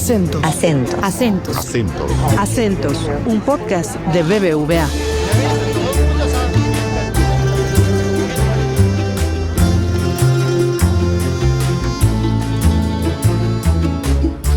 Acentos. Acentos. Acentos. Acentos. Acentos, un podcast de BBVA.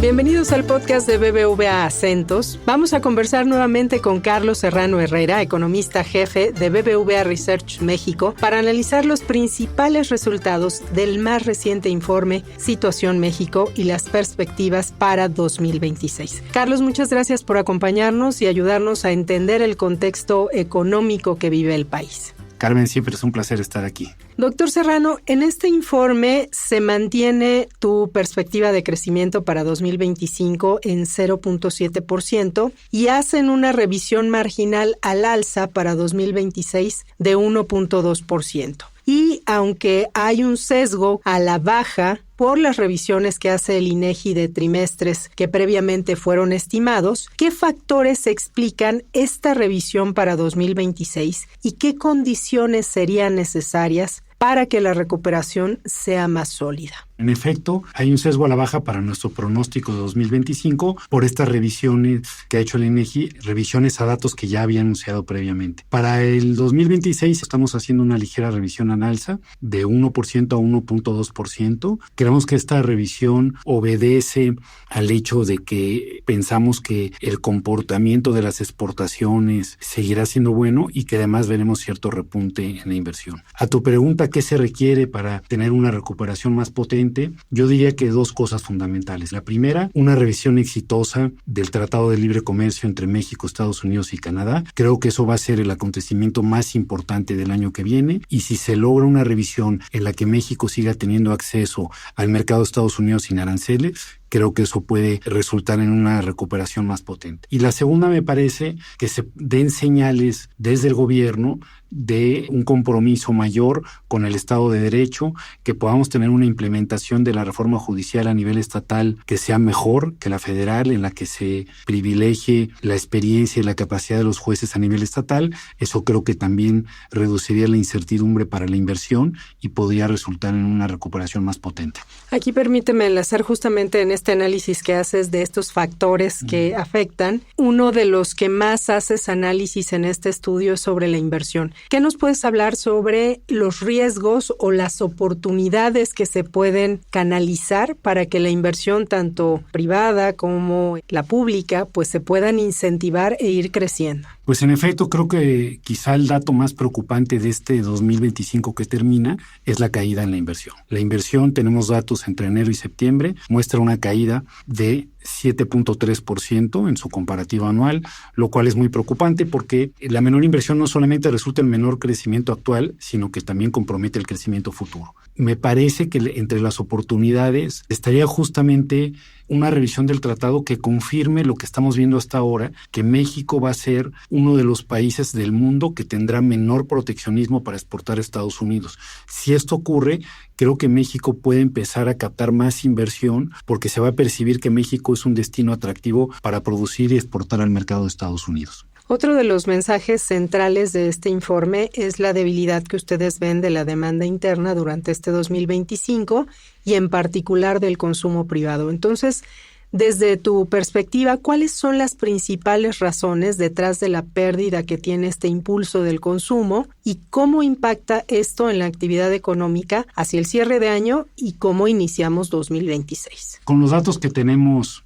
Bienvenidos al podcast de BBVA Acentos. Vamos a conversar nuevamente con Carlos Serrano Herrera, economista jefe de BBVA Research México, para analizar los principales resultados del más reciente informe Situación México y las perspectivas para 2026. Carlos, muchas gracias por acompañarnos y ayudarnos a entender el contexto económico que vive el país. Carmen, siempre es un placer estar aquí. Doctor Serrano, en este informe se mantiene tu perspectiva de crecimiento para 2025 en 0.7% y hacen una revisión marginal al alza para 2026 de 1.2%. Y aunque hay un sesgo a la baja por las revisiones que hace el INEGI de trimestres que previamente fueron estimados, ¿qué factores explican esta revisión para 2026 y qué condiciones serían necesarias para que la recuperación sea más sólida? En efecto, hay un sesgo a la baja para nuestro pronóstico de 2025 por estas revisiones que ha hecho el INEGI, revisiones a datos que ya había anunciado previamente. Para el 2026 estamos haciendo una ligera revisión al alza de 1% a 1.2%. Creemos que esta revisión obedece al hecho de que pensamos que el comportamiento de las exportaciones seguirá siendo bueno y que además veremos cierto repunte en la inversión. A tu pregunta, ¿qué se requiere para tener una recuperación más potente? Yo diría que dos cosas fundamentales. La primera, una revisión exitosa del Tratado de Libre Comercio entre México, Estados Unidos y Canadá. Creo que eso va a ser el acontecimiento más importante del año que viene, y si se logra una revisión en la que México siga teniendo acceso al mercado de Estados Unidos sin aranceles, creo que eso puede resultar en una recuperación más potente. Y la segunda, me parece que se den señales desde el gobierno de un compromiso mayor con el Estado de Derecho, que podamos tener una implementación de la reforma judicial a nivel estatal que sea mejor que la federal, en la que se privilegie la experiencia y la capacidad de los jueces a nivel estatal. Eso creo que también reduciría la incertidumbre para la inversión y podría resultar en una recuperación más potente. Aquí permíteme enlazar justamente en este análisis que haces de estos factores que afectan. Uno de los que más haces análisis en este estudio es sobre la inversión. ¿Qué nos puedes hablar sobre los riesgos o las oportunidades que se pueden canalizar para que la inversión, tanto privada como la pública, pues se puedan incentivar e ir creciendo? Pues en efecto, creo que quizá el dato más preocupante de este 2025 que termina es la caída en la inversión. La inversión, tenemos datos entre enero y septiembre, muestra una caída de 7.3% en su comparativo anual, lo cual es muy preocupante porque la menor inversión no solamente resulta en menor crecimiento actual, sino que también compromete el crecimiento futuro. Me parece que entre las oportunidades estaría justamente una revisión del tratado que confirme lo que estamos viendo hasta ahora, que México va a ser uno de los países del mundo que tendrá menor proteccionismo para exportar a Estados Unidos. Si esto ocurre, creo que México puede empezar a captar más inversión porque se va a percibir que México es un destino atractivo para producir y exportar al mercado de Estados Unidos. Otro de los mensajes centrales de este informe es la debilidad que ustedes ven de la demanda interna durante este 2025 y en particular del consumo privado. Entonces, desde tu perspectiva, ¿cuáles son las principales razones detrás de la pérdida que tiene este impulso del consumo y cómo impacta esto en la actividad económica hacia el cierre de año y cómo iniciamos 2026? Con los datos que tenemos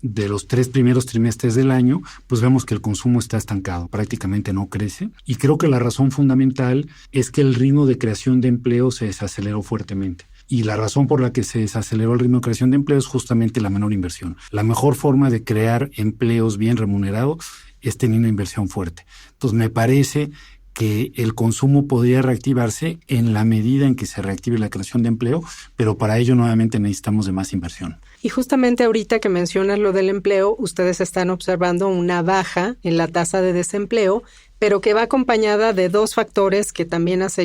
de los 3 primeros trimestres del año, pues vemos que el consumo está estancado, prácticamente no crece, y creo que la razón fundamental es que el ritmo de creación de empleo se desaceleró fuertemente. Y la razón por la que se desaceleró el ritmo de creación de empleo es justamente la menor inversión. La mejor forma de crear empleos bien remunerados es teniendo inversión fuerte. Entonces me parece que el consumo podría reactivarse en la medida en que se reactive la creación de empleo, pero para ello nuevamente necesitamos de más inversión. Y justamente ahorita que mencionas lo del empleo, ustedes están observando una baja en la tasa de desempleo, pero que va acompañada de dos factores que también has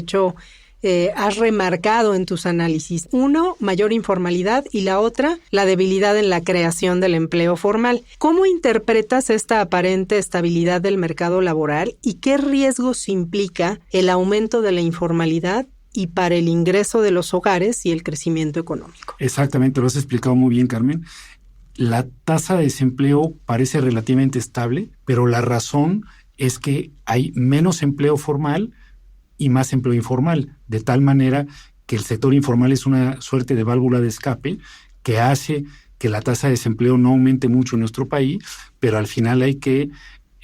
remarcado en tus análisis. Uno, mayor informalidad, y la otra, la debilidad en la creación del empleo formal. ¿Cómo interpretas esta aparente estabilidad del mercado laboral y qué riesgos implica el aumento de la informalidad y para el ingreso de los hogares y el crecimiento económico? Exactamente, lo has explicado muy bien, Carmen. la tasa de desempleo parece relativamente estable, pero la razón es que hay menos empleo formal y más empleo informal, de tal manera que el sector informal es una suerte de válvula de escape que hace que la tasa de desempleo no aumente mucho en nuestro país, pero al final hay que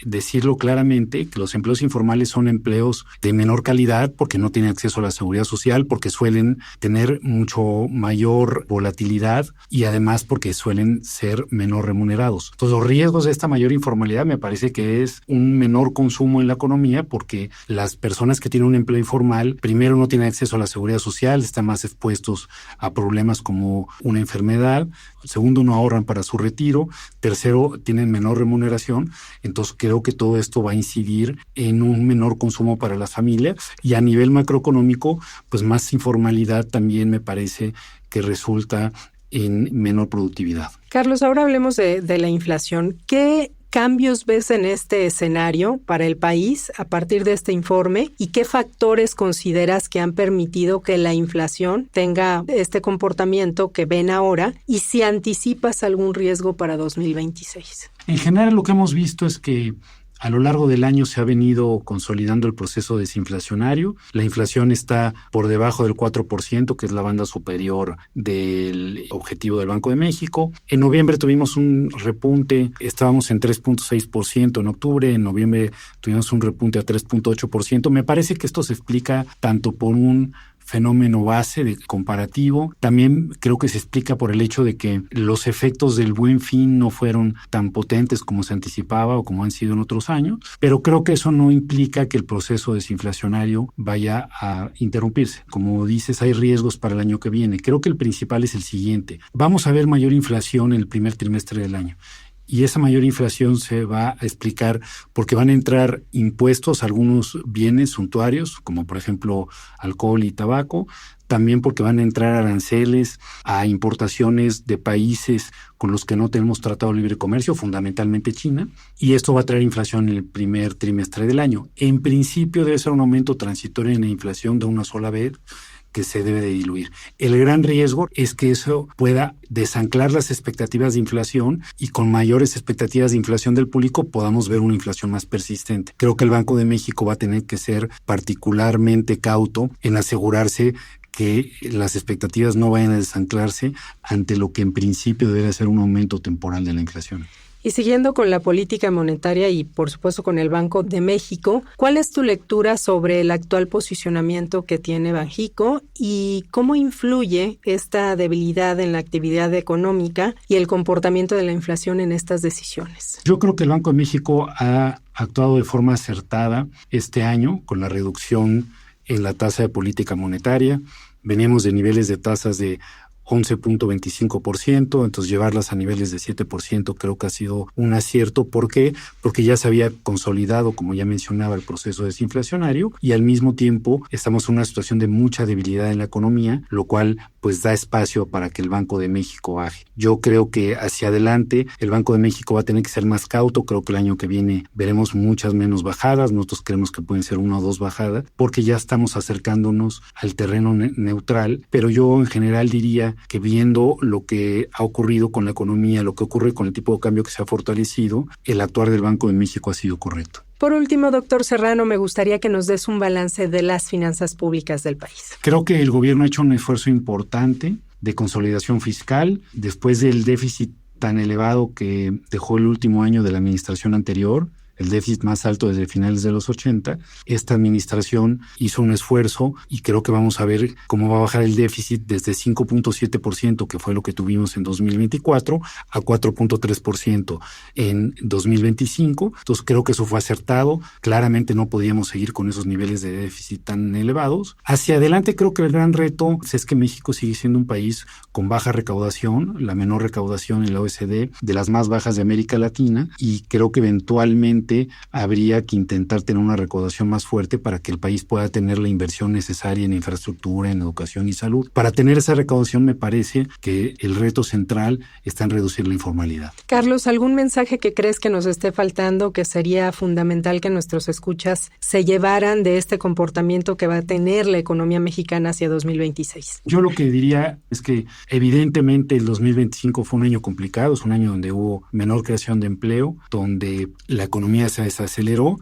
decirlo claramente, que los empleos informales son empleos de menor calidad porque no tienen acceso a la seguridad social, porque suelen tener mucho mayor volatilidad y además porque suelen ser menor remunerados. Entonces, los riesgos de esta mayor informalidad me parece que es un menor consumo en la economía porque las personas que tienen un empleo informal, primero no tienen acceso a la seguridad social, están más expuestos a problemas como una enfermedad, segundo, no ahorran para su retiro, tercero, tienen menor remuneración. Entonces, creo que todo esto va a incidir en un menor consumo para las familias y a nivel macroeconómico, pues más informalidad también me parece que resulta en menor productividad. Carlos, ahora hablemos de la inflación. ¿Qué cambios ves en este escenario para el país a partir de este informe y qué factores consideras que han permitido que la inflación tenga este comportamiento que ven ahora y si anticipas algún riesgo para 2026? En general, lo que hemos visto es que a lo largo del año se ha venido consolidando el proceso desinflacionario. La inflación está por debajo del 4%, que es la banda superior del objetivo del Banco de México. En noviembre tuvimos un repunte, estábamos en 3.6% en octubre, en noviembre tuvimos un repunte a 3.8%. Me parece que esto se explica tanto por un fenómeno base de comparativo. También creo que se explica por el hecho de que los efectos del Buen Fin no fueron tan potentes como se anticipaba o como han sido en otros años, pero creo que eso no implica que el proceso desinflacionario vaya a interrumpirse. Como dices, hay riesgos para el año que viene. Creo que el principal es el siguiente. Vamos a ver mayor inflación en el primer trimestre del año. Y esa mayor inflación se va a explicar porque van a entrar impuestos a algunos bienes suntuarios, como por ejemplo alcohol y tabaco, también porque van a entrar aranceles a importaciones de países con los que no tenemos tratado de libre comercio, fundamentalmente China, y esto va a traer inflación en el primer trimestre del año. En principio debe ser un aumento transitorio en la inflación de una sola vez, que se debe de diluir. El gran riesgo es que eso pueda desanclar las expectativas de inflación y con mayores expectativas de inflación del público podamos ver una inflación más persistente. Creo que el Banco de México va a tener que ser particularmente cauto en asegurarse que las expectativas no vayan a desanclarse ante lo que en principio debe ser un aumento temporal de la inflación. Y siguiendo con la política monetaria y por supuesto con el Banco de México, ¿cuál es tu lectura sobre el actual posicionamiento que tiene Banxico y cómo influye esta debilidad en la actividad económica y el comportamiento de la inflación en estas decisiones? Yo creo que el Banco de México ha actuado de forma acertada este año con la reducción en la tasa de política monetaria. Veníamos de niveles de tasas de 11.25%, entonces llevarlas a niveles de 7% creo que ha sido un acierto. ¿Por qué? Porque ya se había consolidado, como ya mencionaba, el proceso desinflacionario y al mismo tiempo estamos en una situación de mucha debilidad en la economía, lo cual pues da espacio para que el Banco de México baje. Yo creo que hacia adelante el Banco de México va a tener que ser más cauto. Creo que el año que viene veremos muchas menos bajadas. Nosotros creemos que pueden ser 1 o 2 bajadas porque ya estamos acercándonos al terreno neutral, pero yo en general diría que viendo lo que ha ocurrido con la economía, lo que ocurre con el tipo de cambio que se ha fortalecido, el actuar del Banco de México ha sido correcto. Por último, doctor Serrano, me gustaría que nos des un balance de las finanzas públicas del país. Creo que el gobierno ha hecho un esfuerzo importante de consolidación fiscal después del déficit tan elevado que dejó el último año de la administración anterior, el déficit más alto desde finales de los 80. Esta administración hizo un esfuerzo y creo que vamos a ver cómo va a bajar el déficit desde 5.7%, que fue lo que tuvimos en 2024, a 4.3% en 2025. Entonces creo que eso fue acertado. Claramente no podíamos seguir con esos niveles de déficit tan elevados. Hacia adelante creo que el gran reto es que México sigue siendo un país con baja recaudación, la menor recaudación en la OECD, de las más bajas de América Latina, y creo que eventualmente obviamente habría que intentar tener una recaudación más fuerte para que el país pueda tener la inversión necesaria en infraestructura, en educación y salud. Para tener esa recaudación me parece que el reto central está en reducir la informalidad. Carlos, ¿algún mensaje que crees que nos esté faltando, que sería fundamental que nuestros escuchas se llevaran de este comportamiento que va a tener la economía mexicana hacia 2026? Yo lo que diría es que evidentemente el 2025 fue un año complicado, es un año donde hubo menor creación de empleo, donde la economía se desaceleró.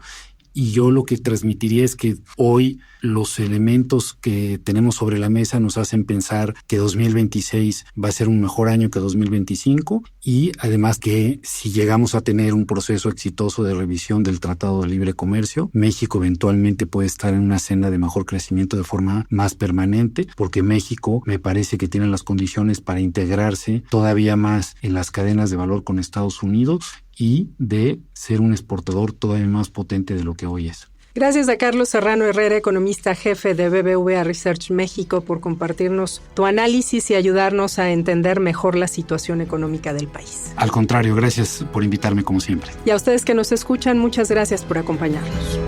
Y yo lo que transmitiría es que hoy los elementos que tenemos sobre la mesa nos hacen pensar que 2026 va a ser un mejor año que 2025 y además que si llegamos a tener un proceso exitoso de revisión del Tratado de Libre Comercio, México eventualmente puede estar en una senda de mejor crecimiento de forma más permanente, porque México me parece que tiene las condiciones para integrarse todavía más en las cadenas de valor con Estados Unidos y de ser un exportador todavía más potente de lo que hoy es. Gracias a Carlos Serrano Herrera, economista jefe de BBVA Research México, por compartirnos tu análisis y ayudarnos a entender mejor la situación económica del país. Al contrario, gracias por invitarme como siempre. Y a ustedes que nos escuchan, muchas gracias por acompañarnos.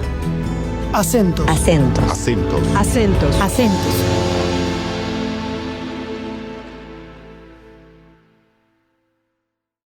Acentos. Acentos. Acentos. Acentos. Acentos.